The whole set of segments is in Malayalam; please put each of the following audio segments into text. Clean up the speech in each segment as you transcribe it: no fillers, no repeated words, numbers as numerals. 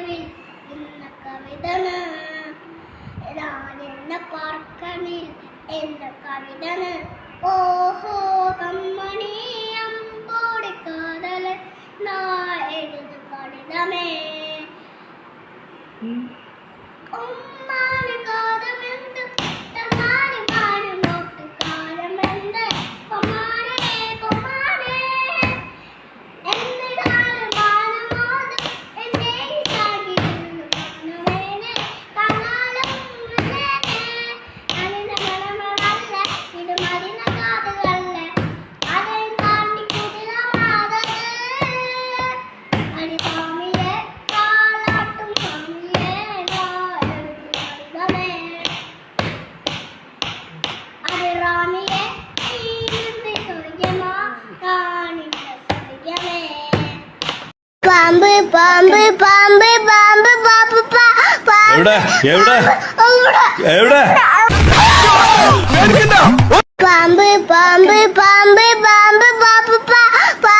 നടുവിൽ ഇന്ന കവിതണ് എന്ന പാർക്കണിൽ എന്ന കവിതണ് ഓഹോ കമ്മണി അമ്പോടി കാതല് നാ എഴുതു കവിതമേ ഉമ്മാന് കാതമെന്ത് തമാരി മാനും നോട്ട് കാലമെന്ത് കൊമാനേ കൊമാനേ എന്നിടാല് മാനമോത് എന്നെ സാഗി കണ്ണുവേനെ കണ്ണാലും അതിന്റെ മണമല്ല ഇത് മതിന കാതുകല്ല അതേ താണ്ടി കുതിരമാതത് അടി സ്വാമിയെ കാലാട്ടും സ്വാമിയെ അത് റാമിയെ സ്വർഗമാ കാണിച്ച സ്വർഗമേ പാമ്പ് പാമ്പ് പാമ്പ് പാമ്പ് പാമ്പ് എവിടെ എവിടെ എവിടെ പാമ്പ് പാമ്പ് പാമ്പ് പാമ്പ് പാമ്പ്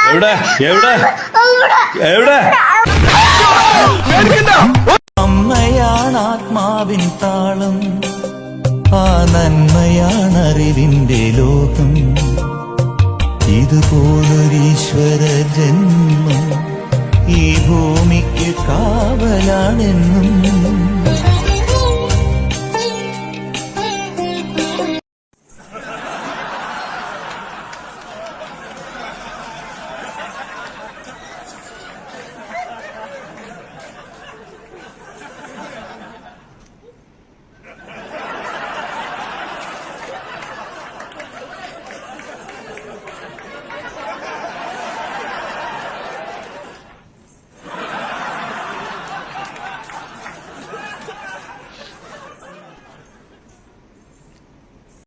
എവിടെ എവിടെ എവിടെ അമ്മയാണ് ആത്മാവിൻ താളം, ആ നന്മയാണ് അറിവിന്റെ ലോകം. ഇതുപോലൊരീശ്വര ജന്മം ഈ ഭൂമിക്ക് കാവലാണെന്നും